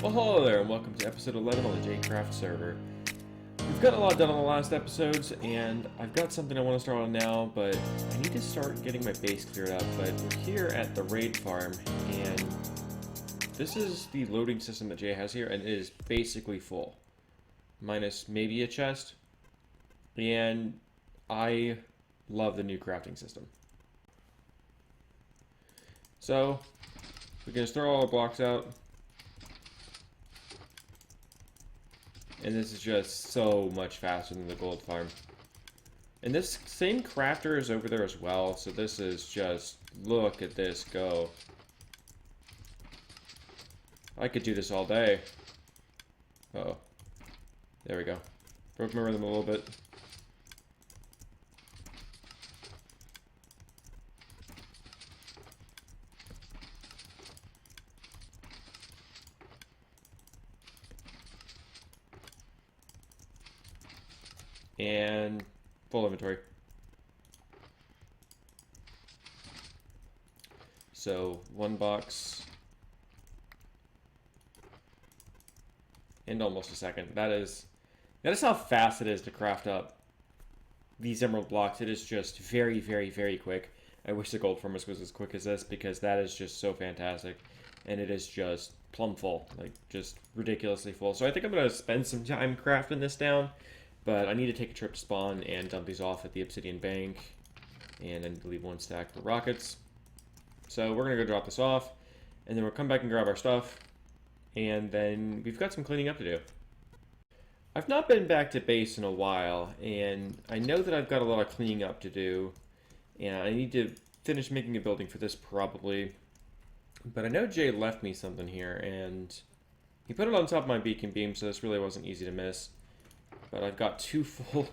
Well, hello there, and welcome to episode 11 on the jCraft server. We've got a lot done on the last episodes, and I've got something I want to start on now, but I need to start getting my base cleared up. But we're here at the raid farm, and this is the loading system that Jay has here, and it is basically full. Minus maybe a chest, and I love the new crafting system. So, we can just throw all our blocks out. And this is just so much faster than the gold farm. And this same crafter is over there as well, so this is just, look at this go. I could do this all day. Uh-oh. There we go. Broke my rhythm a little bit. And full inventory. So one box and almost a second. That is how fast it is to craft up these emerald blocks. It is just very, very, very quick. I wish the gold furnace was as quick as this, because that is just so fantastic. And it is just plumb full, like just ridiculously full. So I think I'm gonna spend some time crafting this down. But I need to take a trip to spawn and dump these off at the obsidian bank. And I need to leave one stack for rockets. So we're going to go drop this off. And then we'll come back and grab our stuff. And then we've got some cleaning up to do. I've not been back to base in a while. And I know that I've got a lot of cleaning up to do. And I need to finish making a building for this probably. But I know Jay left me something here. And he put it on top of my beacon beam. So this really wasn't easy to miss. But I've got two full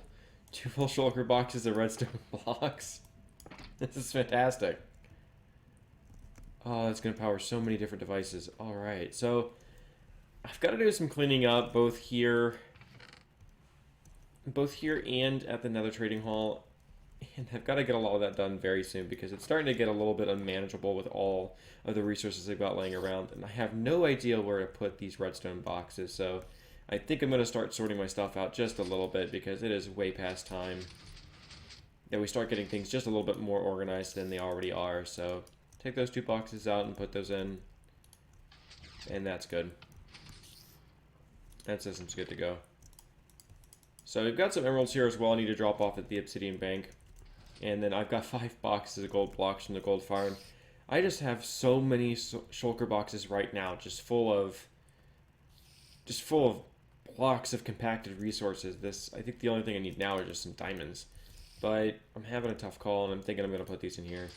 shulker boxes of redstone blocks. This is fantastic. Oh, that's going to power so many different devices. Alright, so I've got to do some cleaning up both here and at the Nether Trading Hall. And I've got to get a lot of that done very soon, because it's starting to get a little bit unmanageable with all of the resources I've got laying around. And I have no idea where to put these redstone boxes, so I think I'm going to start sorting my stuff out just a little bit, because it is way past time that we start getting things just a little bit more organized than they already are. So take those two boxes out and put those in, and that's good. That system's good to go. So we've got some emeralds here as well I need to drop off at the obsidian bank. And then I've got 5 boxes of gold blocks from the gold farm. I just have so many shulker boxes right now, just full of blocks of compacted resources. I think the only thing I need now are just some diamonds. But I'm having a tough call, and I'm thinking I'm going to put these in here.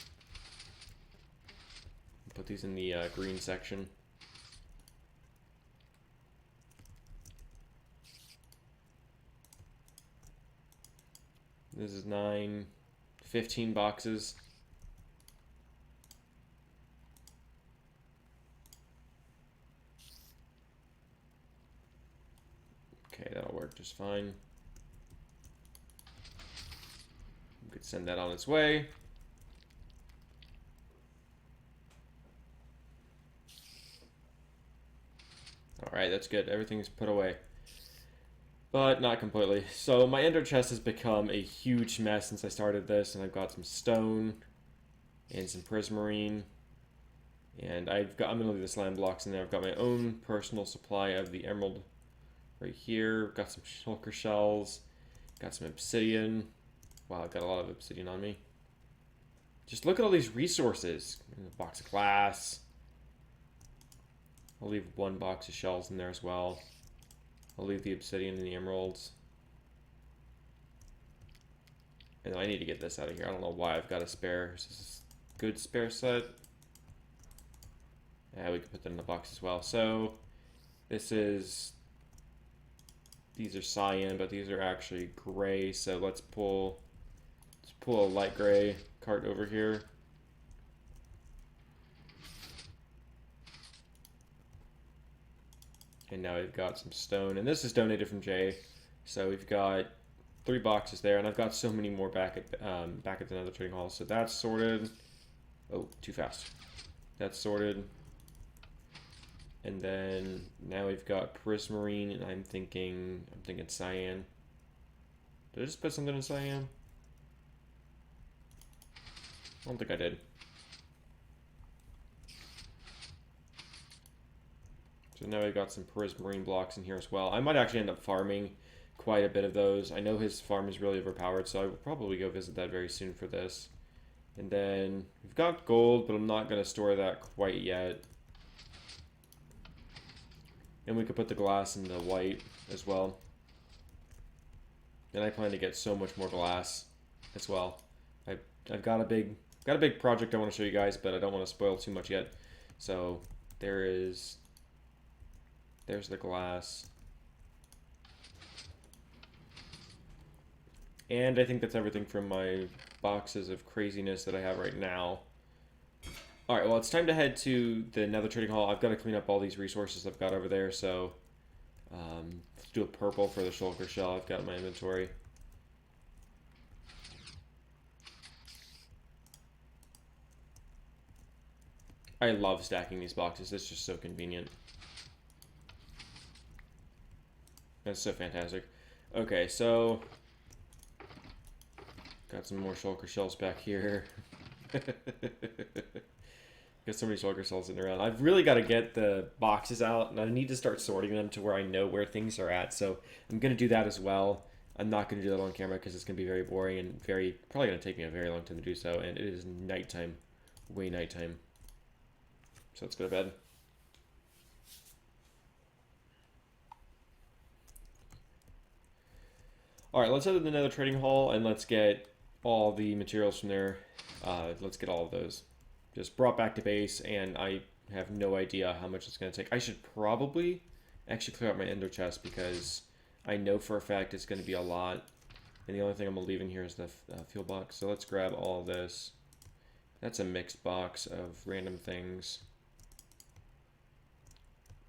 Put these in the green section. This is 9, 15 boxes. Okay, that'll work just fine. We could send that on its way. Alright, that's good. Everything's put away. But not completely. So my ender chest has become a huge mess since I started this, and I've got some stone and some prismarine. And I'm going to leave the slime blocks in there. I've got my own personal supply of the emerald right here. Got some shulker shells. Got some obsidian. Wow, I've got a lot of obsidian on me. Just look at all these resources. A box of glass. I'll leave one box of shells in there as well. I'll leave the obsidian and the emeralds. And I need to get this out of here. I don't know why I've got a spare. Is this a good spare set? Yeah, we can put that in the box as well. So this is... these are cyan, but these are actually gray. So let's pull a light gray cart over here. And now we've got some stone, and this is donated from Jay. So we've got 3 boxes there, and I've got so many more back at the Nether Trading Hall. So that's sorted. Oh, too fast. That's sorted. And then now we've got prismarine, and I'm thinking cyan. Did I just put something in cyan? I don't think I did. So now we've got some prismarine blocks in here as well. I might actually end up farming quite a bit of those. I know his farm is really overpowered, so I will probably go visit that very soon for this. And then we've got gold, but I'm not going to store that quite yet. And we could put the glass in the white as well. And I plan to get so much more glass as well. I've got a big project I want to show you guys, but I don't want to spoil too much yet. So there's the glass. And I think that's everything from my boxes of craziness that I have right now. Alright, well, it's time to head to the Nether Trading Hall. I've got to clean up all these resources I've got over there, so let's do a purple for the shulker shell I've got in my inventory. I love stacking these boxes. It's just so convenient. That's so fantastic. Okay, so got some more shulker shells back here. Got so many shulker shells sitting around. I've really got to get the boxes out, and I need to start sorting them to where I know where things are at. So I'm going to do that as well. I'm not going to do that on camera because it's going to be very boring and probably going to take me a very long time to do so. And it is nighttime, way nighttime. So let's go to bed. All right, let's head to the Nether Trading Hall and let's get all the materials from there. Let's get all of those just brought back to base, and I have no idea how much it's going to take. I should probably actually clear out my ender chest because I know for a fact it's going to be a lot. And the only thing I'm going to leave in here is the fuel box. So let's grab all of this. That's a mixed box of random things.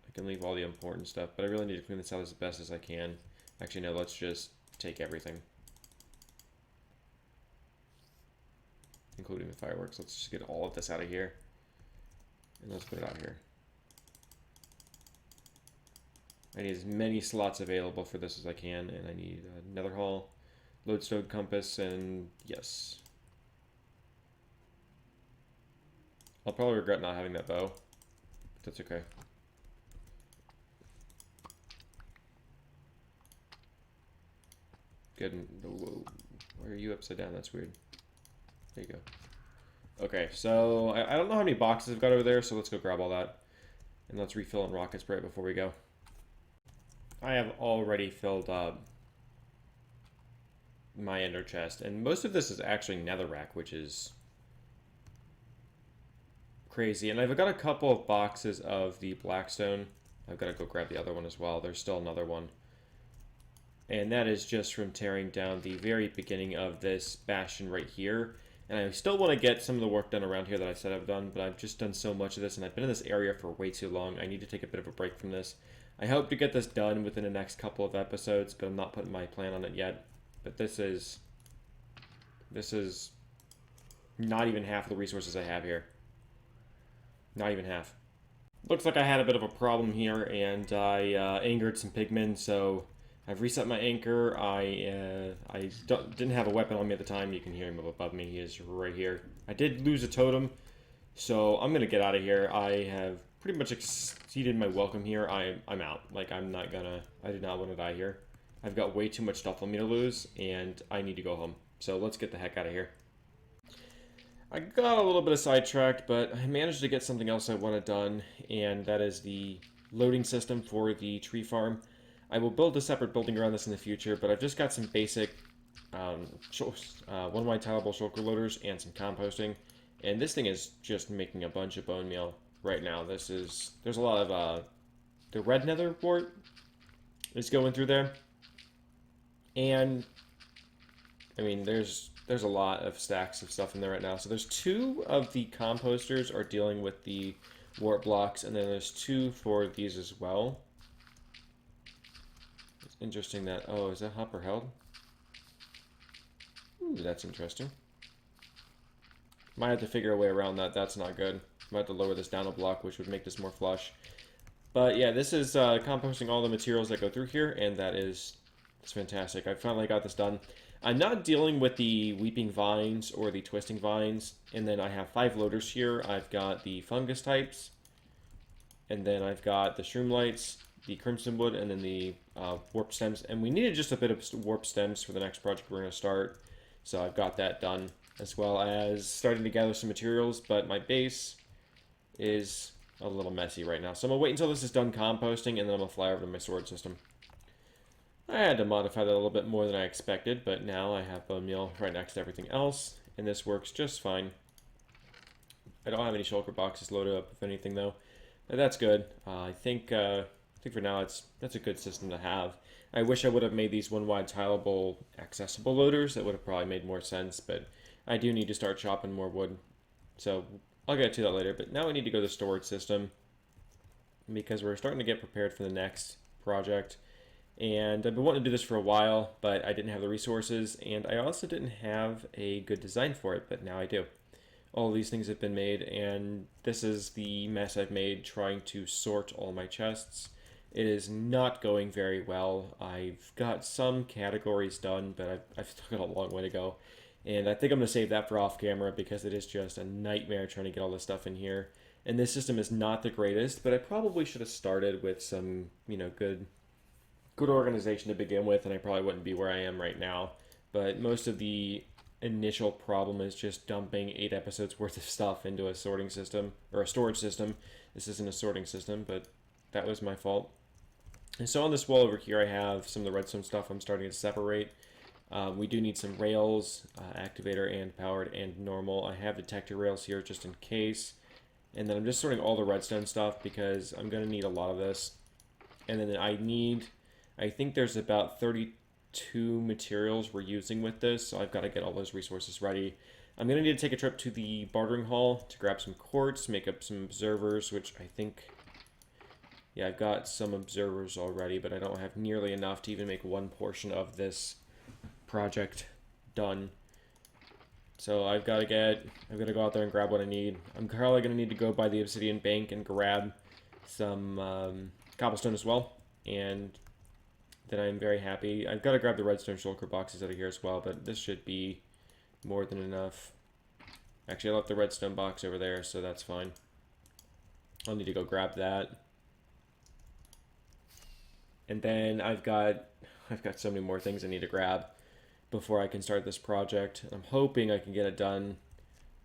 I can leave all the important stuff, but I really need to clean this out as best as I can. Actually, no, let's just take everything, including the fireworks. Let's just get all of this out of here, and let's put it out here. I need as many slots available for this as I can, and I need a nether hall, lodestone compass, and yes. I'll probably regret not having that bow, but that's okay. Good. Whoa. Why are you upside down? That's weird. There you go. Okay, so I don't know how many boxes I've got over there, so let's go grab all that. And let's refill on rocket spray before we go. I have already filled up my ender chest, and most of this is actually netherrack, which is crazy. And I've got a couple of boxes of the blackstone. I've got to go grab the other one as well. There's still another one. And that is just from tearing down the very beginning of this bastion right here. And I still want to get some of the work done around here that I said I've done, but I've just done so much of this, and I've been in this area for way too long. I need to take a bit of a break from this. I hope to get this done within the next couple of episodes, but I'm not putting my plan on it yet. But this is not even half of the resources I have here. Not even half. Looks like I had a bit of a problem here, and I angered some pigmen, so I've reset my anchor. I didn't have a weapon on me at the time. You can hear him above me. He is right here. I did lose a totem, so I'm going to get out of here. I have pretty much exceeded my welcome here. I'm out. Like, I do not want to die here. I've got way too much stuff on me to lose, and I need to go home. So let's get the heck out of here. I got a little bit of sidetracked, but I managed to get something else I wanted done, and that is the loading system for the tree farm. I will build a separate building around this in the future, but I've just got some basic, one of my tileable shulker loaders and some composting, and this thing is just making a bunch of bone meal right now. There's a lot of, the red nether wart is going through there, and, I mean, there's a lot of stacks of stuff in there right now. So there's 2 of the composters are dealing with the wart blocks, and then there's 2 for these as well. Interesting that, oh, is that hopper held? Ooh, that's interesting. Might have to figure a way around that. That's not good. Might have to lower this down a block, which would make this more flush. But yeah, this is composting all the materials that go through here, and it's fantastic. I finally got this done. I'm not dealing with the weeping vines or the twisting vines, and then I have 5 loaders here. I've got the fungus types, and then I've got the shroom lights, the crimson wood, and then the warp stems. And we needed just a bit of warp stems for the next project we're going to start, so I've got that done, as well as starting to gather some materials, but my base is a little messy right now. So I'm going to wait until this is done composting, and then I'm going to fly over to my storage system. I had to modify that a little bit more than I expected, but now I have bone meal right next to everything else, and this works just fine. I don't have any shulker boxes loaded up, if anything, though. But that's good. I think for now that's a good system to have. I wish I would have made these one-wide tileable accessible loaders. That would have probably made more sense, but I do need to start chopping more wood. So I'll get to that later, but now I need to go to the storage system because we're starting to get prepared for the next project. And I've been wanting to do this for a while, but I didn't have the resources, and I also didn't have a good design for it, but now I do. All these things have been made, and this is the mess I've made trying to sort all my chests. It is not going very well. I've got some categories done, but I've still got a long way to go. And I think I'm going to save that for off camera because it is just a nightmare trying to get all this stuff in here. And this system is not the greatest, but I probably should have started with some, good organization to begin with, and I probably wouldn't be where I am right now. But most of the initial problem is just dumping 8 episodes worth of stuff into a sorting system, or a storage system. This isn't a sorting system, but that was my fault. And so on this wall over here, I have some of the redstone stuff I'm starting to separate. We do need some rails, activator and powered and normal. I have detector rails here just in case. And then I'm just sorting all the redstone stuff because I'm going to need a lot of this. And then I think there's about 32 materials we're using with this, so I've got to get all those resources ready. I'm going to need to take a trip to the bartering hall to grab some quartz, make up some observers, which I think... Yeah, I've got some observers already, but I don't have nearly enough to even make one portion of this project done. So I've got to go out there and grab what I need. I'm probably going to need to go by the obsidian bank and grab some cobblestone as well, and then I'm very happy. I've got to grab the redstone shulker boxes out of here as well, but this should be more than enough. Actually, I left the redstone box over there, so that's fine. I'll need to go grab that. And then I've got so many more things I need to grab before I can start this project. I'm hoping I can get it done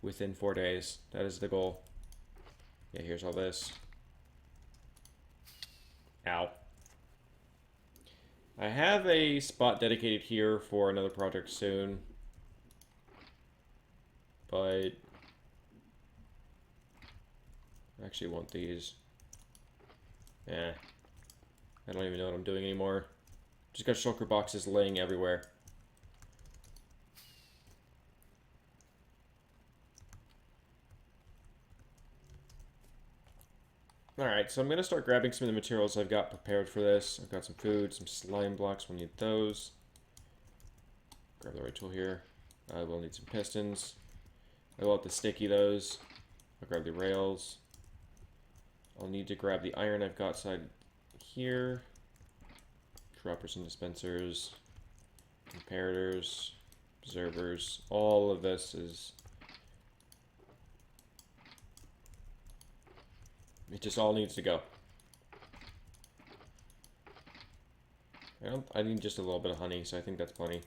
within 4 days. That is the goal. Yeah, here's all this. Ow. I have a spot dedicated here for another project soon, but I actually want these. I don't even know what I'm doing anymore. Just got shulker boxes laying everywhere. Alright, so I'm going to start grabbing some of the materials I've got prepared for this. I've got some food, some slime blocks, we'll need those. Grab the right tool here. I will need some pistons. I will have to sticky those. I'll grab the rails. I'll need to grab the iron I've got side here. Droppers and dispensers. Comparators. Observers. All of this is... It just all needs to go. I need just a little bit of honey, so I think that's plenty.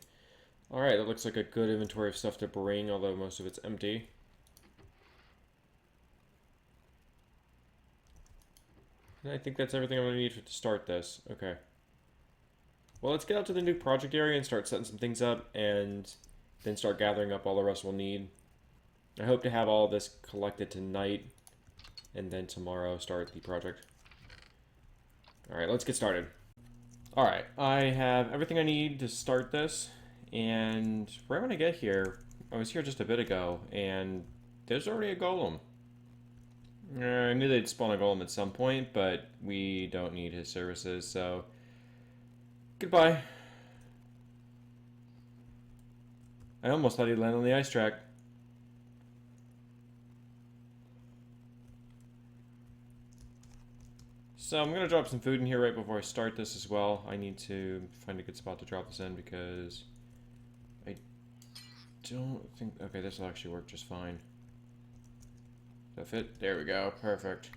Alright, that looks like a good inventory of stuff to bring, although most of it's empty. And I think that's everything I'm going to need to start this. Okay. Well, let's get out to the new project area and start setting some things up, and then start gathering up all the rest we'll need. I hope to have all this collected tonight, and then tomorrow start the project. Alright, let's get started. Alright, I have everything I need to start this, and right when I get here, I was here just a bit ago, and there's already a golem. I knew they'd spawn a golem at some point, but we don't need his services, so... Goodbye. I almost thought he'd land on the ice track. So I'm going to drop some food in here right before I start this as well. I need to find a good spot to drop this in because I don't think... Okay, this will actually work just fine. Does that fit? There we go. Perfect.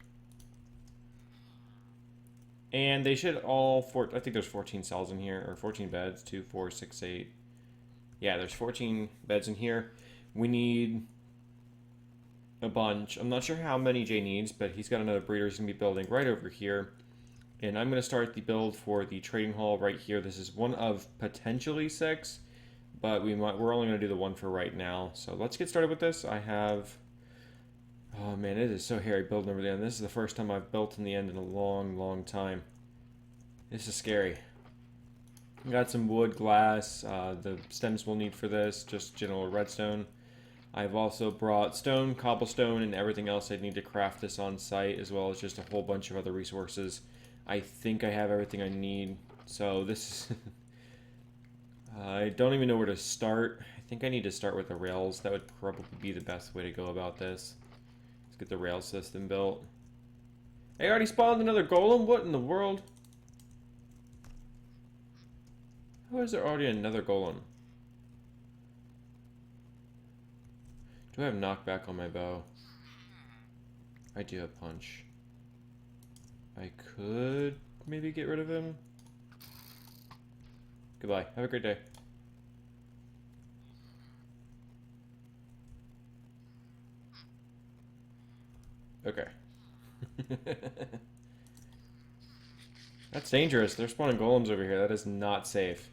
And they should all... I think there's 14 cells in here, or 14 beds. 2, 4, 6, 8. Yeah, there's 14 beds in here. We need a bunch. I'm not sure how many Jay needs, but he's got another breeder he's going to be building right over here. And I'm going to start the build for the trading hall right here. This is one of potentially 6, but we're only going to do the one for right now. So let's get started with this. I have... Oh man, it is so hairy building over there. And this is the first time I've built in the end in a long, long time. This is scary. Got some wood, glass, the stems we'll need for this, just general redstone. I've also brought stone, cobblestone, and everything else I need to craft this on site, as well as just a whole bunch of other resources. I think I have everything I need, so this is... I don't even know where to start. I think I need to start with the rails. That would probably be the best way to go about this. Let's get the rail system built. Hey, I already spawned another golem? What in the world? How is there already another golem? Do I have knockback on my bow? I do have punch. I could maybe get rid of him. Goodbye. Have a great day. Okay. That's dangerous. They're spawning golems over here. That is not safe.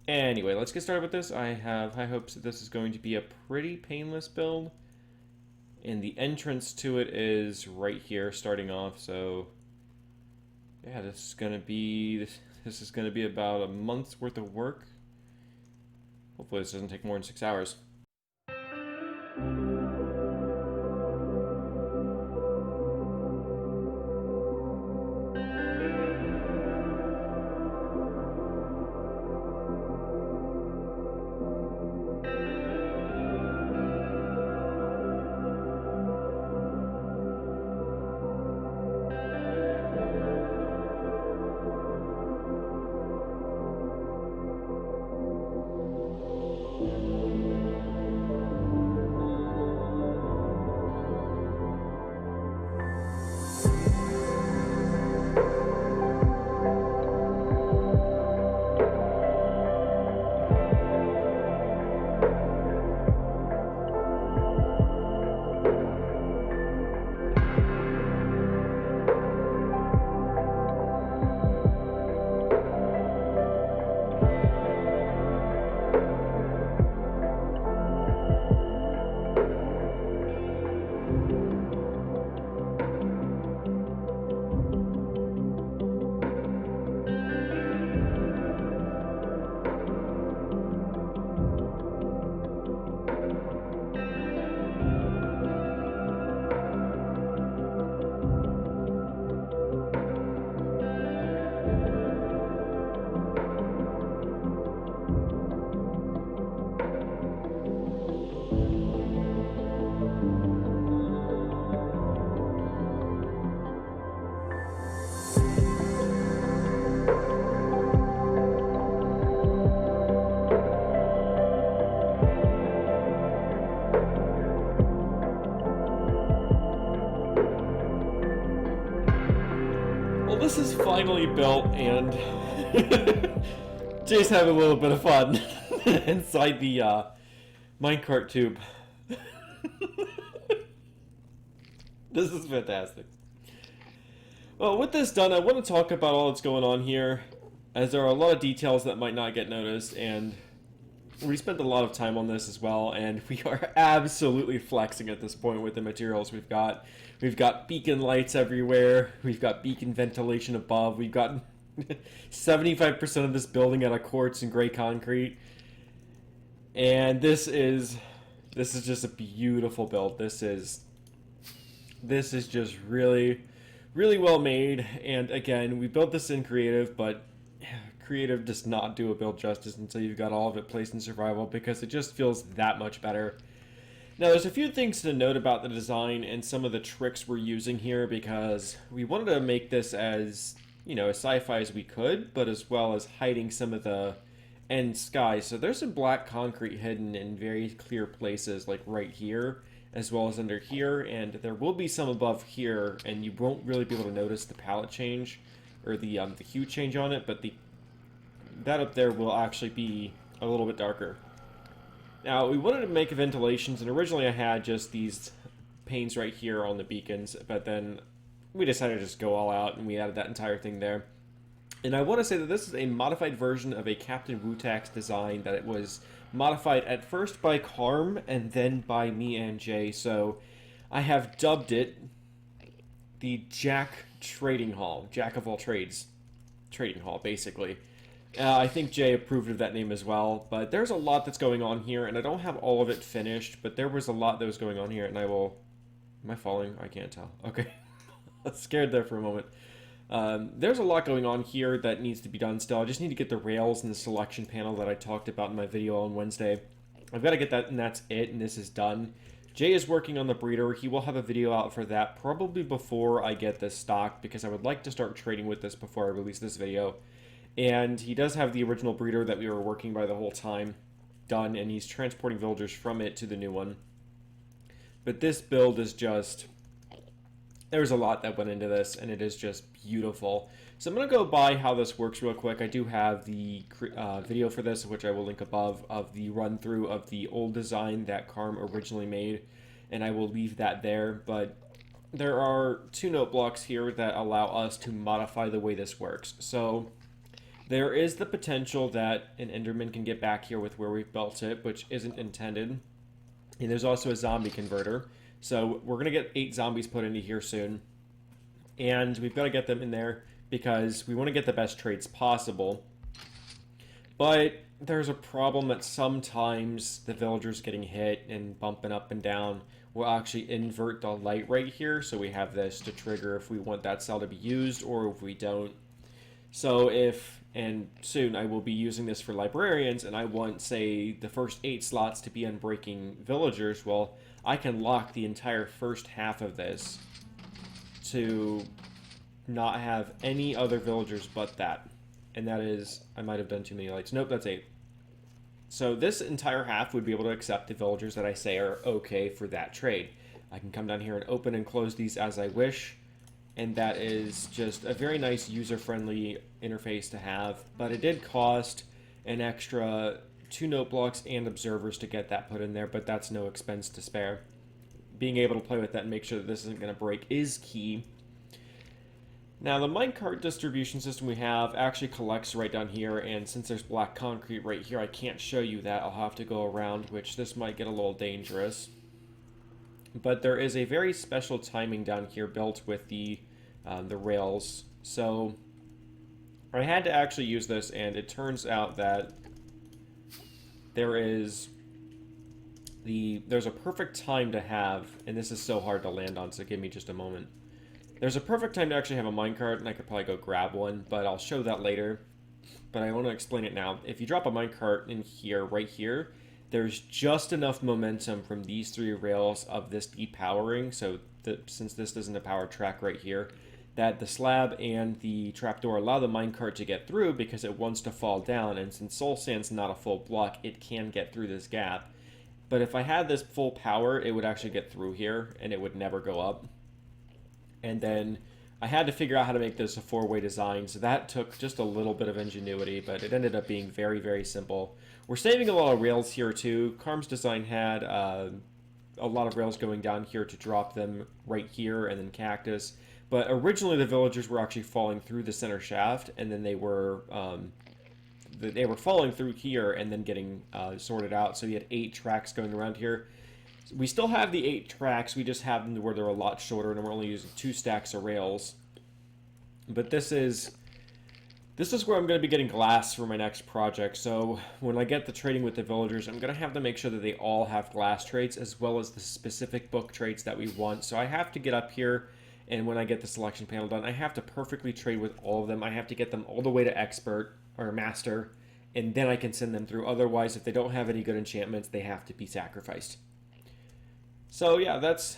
Anyway, let's get started with this. I have high hopes that this is going to be a pretty painless build. And the entrance to it is right here, starting off. So, yeah, this is going to be about a month's worth of work. Hopefully this doesn't take more than 6 hours. Well, this is finally built, and Jay's having a little bit of fun inside the minecart tube. This is fantastic. Well, with this done, I want to talk about all that's going on here, as there are a lot of details that might not get noticed, and we spent a lot of time on this as well, and we are absolutely flexing at this point with the materials we've got. We've got beacon lights everywhere. We've got beacon ventilation above. We've got 75% of this building out of quartz and gray concrete. And this is just a beautiful build. This is just really, really well made. And again, we built this in creative, but creative does not do a build justice until you've got all of it placed in survival, because it just feels that much better. Now, there's a few things to note about the design and some of the tricks we're using here because we wanted to make this as, as sci-fi as we could, but as well as hiding some of the end sky. So there's some black concrete hidden in very clear places, like right here, as well as under here, and there will be some above here, and you won't really be able to notice the palette change or the hue change on it, but that up there will actually be a little bit darker. Now, we wanted to make ventilations, and originally I had just these panes right here on the beacons, but then we decided to just go all out, and we added that entire thing there. And I want to say that this is a modified version of a Captain Wu-Tax design that it was modified at first by Qarm, and then by me and Jay, so I have dubbed it the Jack Trading Hall, Jack of all trades trading hall, basically. I think Jay approved of that name as well, but there's a lot that's going on here, and I don't have all of it finished, but there was a lot that was going on here, and I will... Am I falling? I can't tell. Okay. I was scared there for a moment. There's a lot going on here that needs to be done still. I just need to get the rails and the selection panel that I talked about in my video on Wednesday. I've got to get that, and that's it, and this is done. Jay is working on the breeder. He will have a video out for that probably before I get this stock, because I would like to start trading with this before I release this video. And he does have the original breeder that we were working by the whole time done, and he's transporting villagers from it to the new one. But this build is just... There's a lot that went into this, and it is just beautiful. So I'm going to go by how this works real quick. I do have the video for this, which I will link above, of the run-through of the old design that Qarm originally made, and I will leave that there. But there are 2 note blocks here that allow us to modify the way this works. So... there is the potential that an Enderman can get back here with where we've built it, which isn't intended. And there's also a zombie converter. So we're going to get 8 zombies put into here soon. And we've got to get them in there because we want to get the best trades possible. But there's a problem that sometimes the villagers getting hit and bumping up and down will actually invert the light right here. So we have this to trigger if we want that cell to be used or if we don't. So if, and soon I will be using this for librarians, and I want, say, the first 8 slots to be unbreaking villagers, well, I can lock the entire first half of this to not have any other villagers but that. And that is, I might have done too many lights. Nope, that's 8. So this entire half would be able to accept the villagers that I say are okay for that trade. I can come down here and open and close these as I wish. And that is just a very nice user-friendly interface to have. But it did cost an extra 2 note blocks and observers to get that put in there, but that's no expense to spare. Being able to play with that and make sure that this isn't going to break is key. Now, the minecart distribution system we have actually collects right down here, and since there's black concrete right here, I can't show you that. I'll have to go around, which this might get a little dangerous. But there is a very special timing down here built with the rails. So I had to actually use this, and it turns out that there's a perfect time to have, and this is so hard to land on, so give me just a moment. There's a perfect time to actually have a minecart, and I could probably go grab one, but I'll show that later. But I want to explain it now. If you drop a minecart in here, right here, there's just enough momentum from these 3 rails of this depowering, so since this isn't a powered track right here, that the slab and the trapdoor allow the minecart to get through because it wants to fall down, and since soul sand's not a full block, it can get through this gap. But if I had this full power, it would actually get through here, and it would never go up. And then I had to figure out how to make this a 4-way design, so that took just a little bit of ingenuity, but it ended up being very, very simple. We're saving a lot of rails here too. Qarm's design had a lot of rails going down here to drop them right here, and then cactus. But originally the villagers were actually falling through the center shaft, and then they were falling through here and then getting sorted out. So you had 8 tracks going around here. We still have the 8 tracks, we just have them to where they're a lot shorter, and we're only using 2 stacks of rails. But this is where I'm going to be getting glass for my next project. So when I get the trading with the villagers, I'm going to have to make sure that they all have glass traits as well as the specific book traits that we want. So I have to get up here, and when I get the selection panel done, I have to perfectly trade with all of them. I have to get them all the way to expert or master, and then I can send them through. Otherwise, if they don't have any good enchantments, they have to be sacrificed. So yeah, that's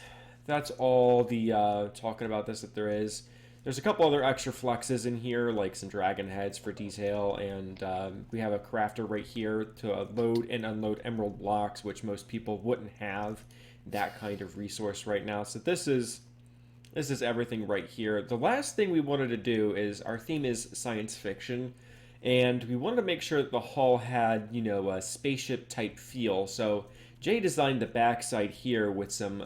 all the talking about this that there is. There's a couple other extra flexes in here, like some dragon heads for detail, and we have a crafter right here to load and unload emerald blocks, which most people wouldn't have that kind of resource right now. So this is everything right here. The last thing we wanted to do is our theme is science fiction, and we wanted to make sure that the hull had, you know, a spaceship type feel. So Jay designed the backside here with some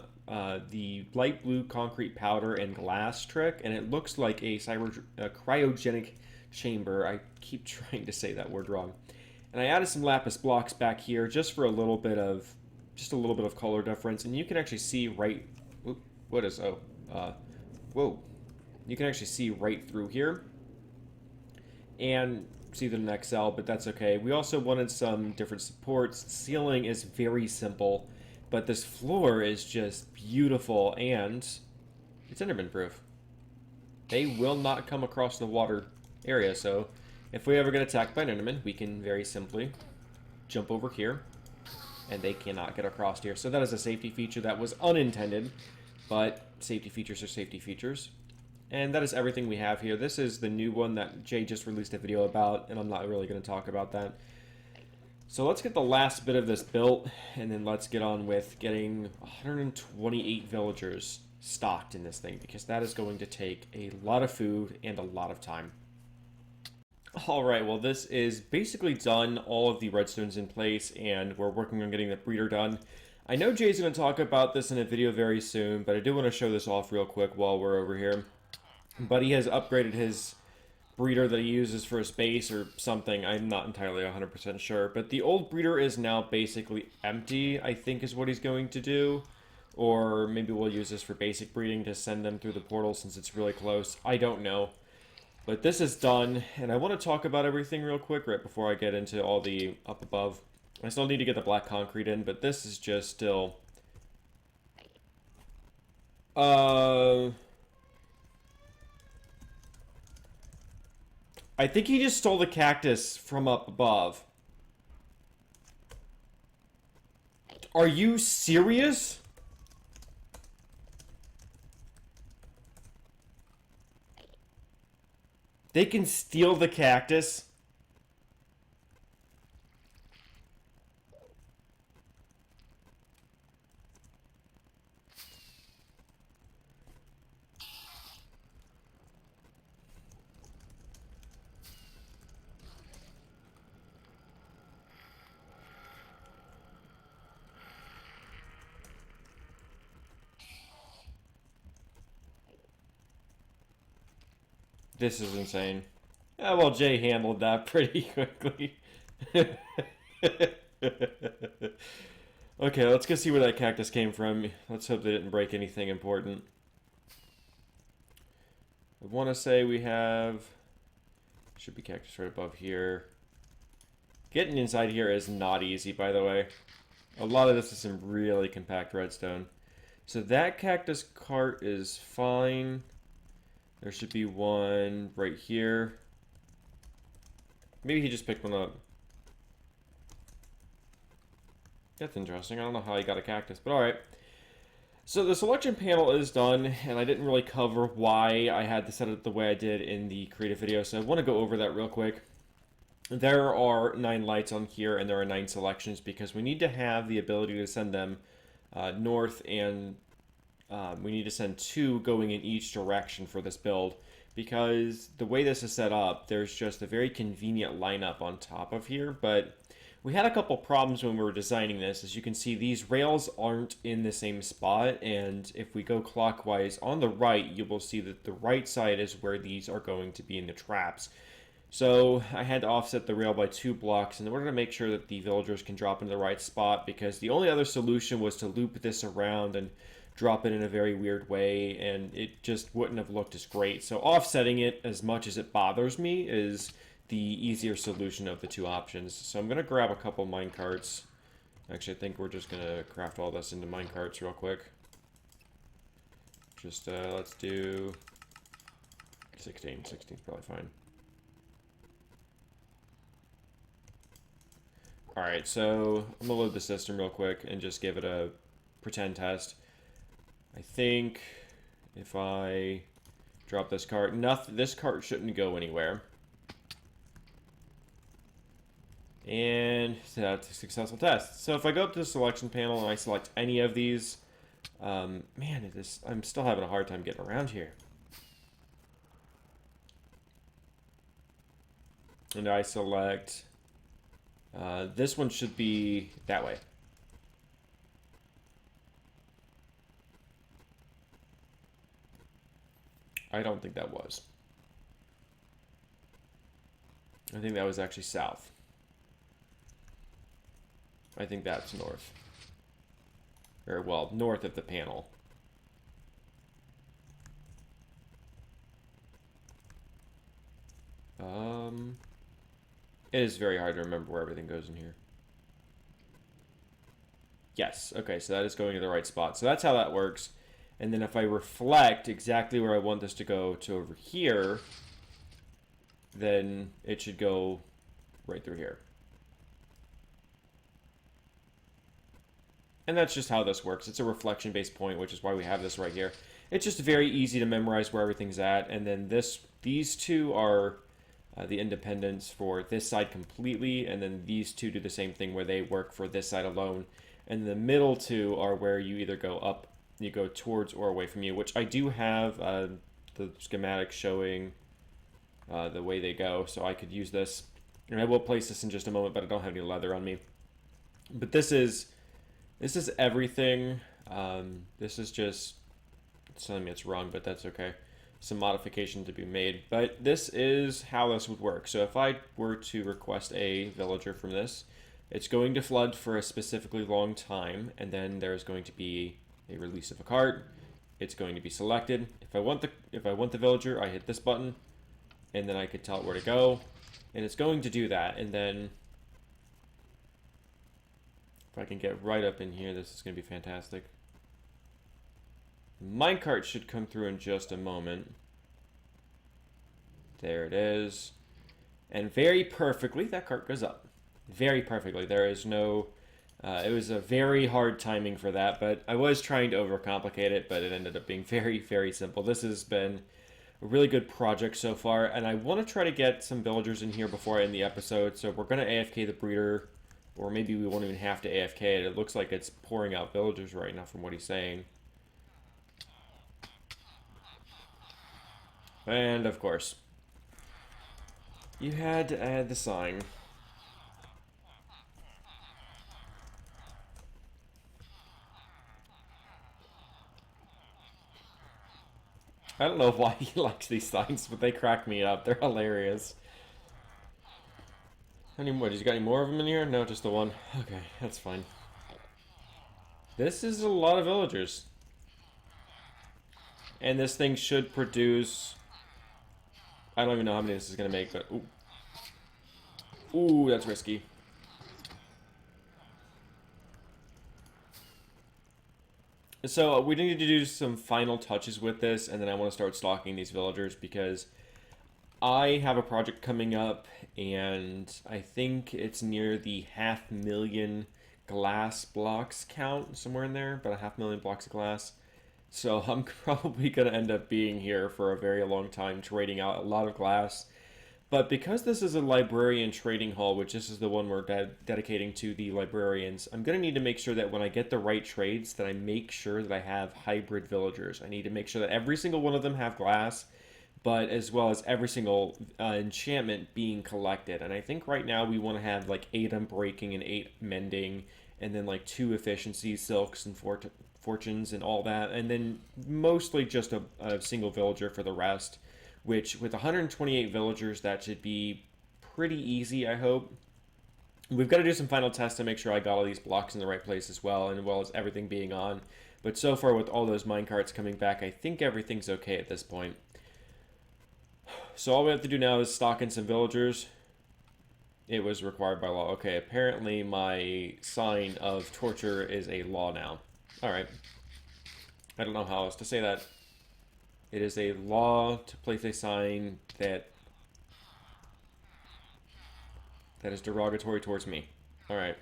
the light blue concrete powder and glass trick, and it looks like a cryogenic chamber. I keep trying to say that word wrong. And I added some lapis blocks back here just for a little bit of color difference, and you can actually see right. What is whoa? You can actually see right through here, and see the next cell, but that's okay. We also wanted some different supports. The ceiling is very simple, but this floor is just beautiful, and it's Enderman proof. They will not come across the water area, so if we ever get attacked by an Enderman, we can very simply jump over here, and they cannot get across here. So that is a safety feature that was unintended, but safety features are safety features. And that is everything we have here. This is the new one that Jay just released a video about, and I'm not really going to talk about that. So let's get the last bit of this built, and then let's get on with getting 128 villagers stocked in this thing, because that is going to take a lot of food and a lot of time. Alright, well this is basically done. All of the redstone's in place, and we're working on getting the breeder done. I know Jay's going to talk about this in a video very soon, but I do want to show this off real quick while we're over here. But he has upgraded his breeder that he uses for his base or something. I'm not entirely 100% sure. But the old breeder is now basically empty, I think is what he's going to do. Or maybe we'll use this for basic breeding to send them through the portal since it's really close. I don't know. But this is done, and I want to talk about everything real quick right before I get into all the up above. I still need to get the black concrete in, but this is just still... I think he just stole the cactus from up above. Are you serious? They can steal the cactus? This is insane. Yeah, well, Jay handled that pretty quickly. Okay, let's go see where that cactus came from. Let's hope they didn't break anything important. I want to say we have... Should be cactus right above here. Getting inside here is not easy, by the way. A lot of this is some really compact redstone. So that cactus cart is fine. There should be one right here. Maybe he just picked one up. That's interesting. I don't know how he got a cactus, but alright. So the selection panel is done, and I didn't really cover why I had to set it the way I did in the creative video, so I want to go over that real quick. There are 9 lights on here, and there are 9 selections, because we need to have the ability to send them north, and we need to send 2 going in each direction for this build, because the way this is set up, there's just a very convenient lineup on top of here, but we had a couple problems when we were designing this. As you can see, these rails aren't in the same spot, and if we go clockwise on the right, you will see that the right side is where these are going to be in the traps. So I had to offset the rail by 2 blocks in order to make sure that the villagers can drop into the right spot, because the only other solution was to loop this around and drop it in a very weird way, and it just wouldn't have looked as great. So offsetting it, as much as it bothers me, is the easier solution of the 2 options. So I'm going to grab a couple minecarts. Actually, I think we're just going to craft all this into minecarts real quick. Just, let's do 16. 16's probably fine. Alright, so I'm going to load the system real quick and just give it a pretend test. I think if I drop this cart, this cart shouldn't go anywhere. And that's a successful test. So if I go up to the selection panel and I select any of these, man, I'm still having a hard time getting around here. And I select, this one should be that way. I don't think that was. I think that was actually south. I think that's north. Or, well, north of the panel. It is very hard to remember where everything goes in here. Yes, okay, so that is going to the right spot. So that's how that works. And then if I reflect exactly where I want this to go to over here, then it should go right through here. And that's just how this works. It's a reflection-based point, which is why we have this right here. It's just very easy to memorize where everything's at. And then these two are the independents for this side completely. And then these two do the same thing where they work for this side alone. And the middle two are where you either go up, you go towards or away from you, which I do have the schematic showing the way they go. So I could use this. And I will place this in just a moment, but I don't have any leather on me. But this is everything. This is just telling me it's wrong, but that's okay. Some modification to be made. But this is how this would work. So if I were to request a villager from this, it's going to flood for a specifically long time, and then there's going to be a release of a cart. It's going to be selected. If I want the villager, I hit this button, and then I could tell it where to go, and it's going to do that. And then if I can get right up in here, this is going to be fantastic. Minecart should come through in just a moment. There it is. And very perfectly, that cart goes up. Very perfectly. There is no... it was a very hard timing for that, but I was trying to overcomplicate it, but it ended up being very, very simple. This has been a really good project so far, and I want to try to get some villagers in here before I end the episode, so we're going to AFK the breeder, or maybe we won't even have to AFK it. It looks like it's pouring out villagers right now from what he's saying. And, of course, you had to add the sign. I don't know why he likes these signs, but they crack me up. They're hilarious. How many more? Did you got any more of them in here? No, just the one. Okay, that's fine. This is a lot of villagers. And this thing should produce... I don't even know how many this is going to make, but... Ooh. Ooh, that's risky. So we need to do some final touches with this, and then I want to start stocking these villagers because I have a project coming up, and I think it's near the 500,000 glass blocks count, somewhere in there, about 500,000 blocks of glass. So I'm probably going to end up being here for a very long time, trading out a lot of glass. But because this is a librarian trading hall, which this is the one we're dedicating to the librarians, I'm going to need to make sure that when I get the right trades, that I make sure that I have hybrid villagers. I need to make sure that every single one of them have glass, but as well as every single enchantment being collected. And I think right now we want to have like 8 unbreaking and 8 mending, and then like 2 efficiency, silks, and fortunes, and all that. And then mostly just a single villager for the rest. Which, with 128 villagers, that should be pretty easy, I hope. We've got to do some final tests to make sure I got all these blocks in the right place as well, and as well as everything being on. But so far, with all those minecarts coming back, I think everything's okay at this point. So all we have to do now is stock in some villagers. It was required by law. Okay, apparently my sign of torture is a law now. Alright. I don't know how else to say that. It is a law to place a sign that is derogatory towards me. Alright.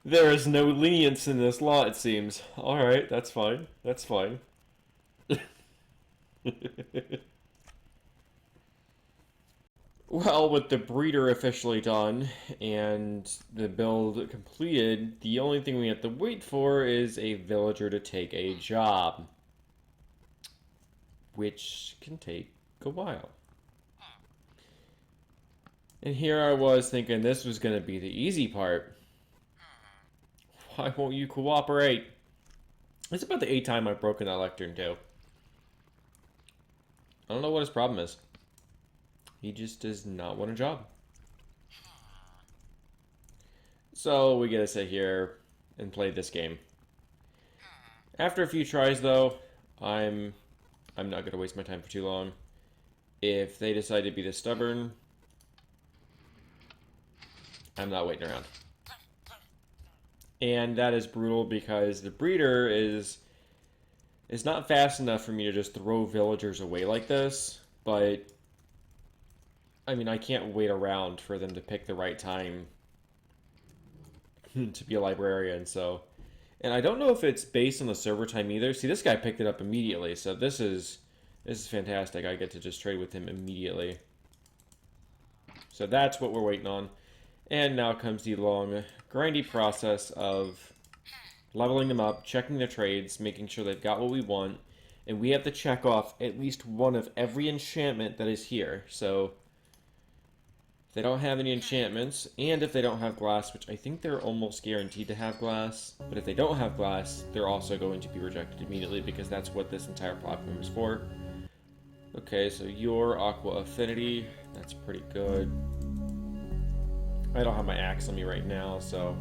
There is no lenience in this law, it seems. Alright, that's fine. That's fine. Well, with the breeder officially done and the build completed, the only thing we have to wait for is a villager to take a job, which can take a while. And here I was thinking this was going to be the easy part. Why won't you cooperate? It's about the 8th time I've broken that lectern too. I don't know what his problem is. He just does not want a job. So we get to sit here and play this game. After a few tries though, I'm not going to waste my time for too long. If they decide to be this stubborn, I'm not waiting around. And that is brutal because the breeder is not fast enough for me to just throw villagers away like this, but I mean, I can't wait around for them to pick the right time to be a librarian, so. And I don't know if it's based on the server time either. See, this guy picked it up immediately, so this is fantastic. I get to just trade with him immediately. So that's what we're waiting on. And now comes the long, grindy process of leveling them up, checking their trades, making sure they've got what we want, and we have to check off at least one of every enchantment that is here. So if they don't have any enchantments, and if they don't have glass, which I think they're almost guaranteed to have glass, but if they don't have glass, they're also going to be rejected immediately because that's what this entire platform is for. Okay, so your Aqua Affinity, that's pretty good. I don't have my axe on me right now, so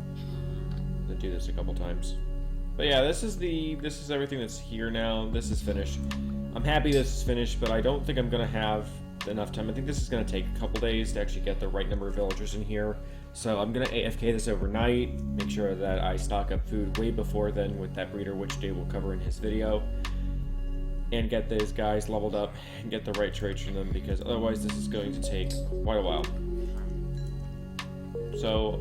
I'm gonna do this a couple times. But yeah, this is everything that's here now. This is finished. I'm happy this is finished, but I don't think I'm gonna have enough time. I think this is gonna take a couple days to actually get the right number of villagers in here. So I'm gonna AFK this overnight, make sure that I stock up food way before then with that breeder, which Dave will cover in his video, and get these guys leveled up and get the right traits from them, because otherwise this is going to take quite a while. So,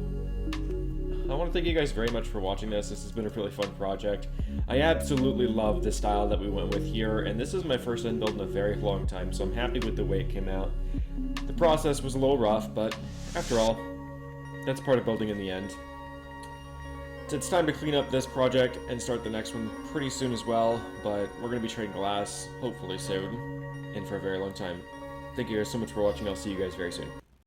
I want to thank you guys very much for watching this. This has been a really fun project. I absolutely love the style that we went with here, and this is my first end build in a very long time, so I'm happy with the way it came out. The process was a little rough, but after all, that's part of building in the end. So it's time to clean up this project and start the next one pretty soon as well, but we're going to be trading glass, hopefully soon, and for a very long time. Thank you guys so much for watching. I'll see you guys very soon.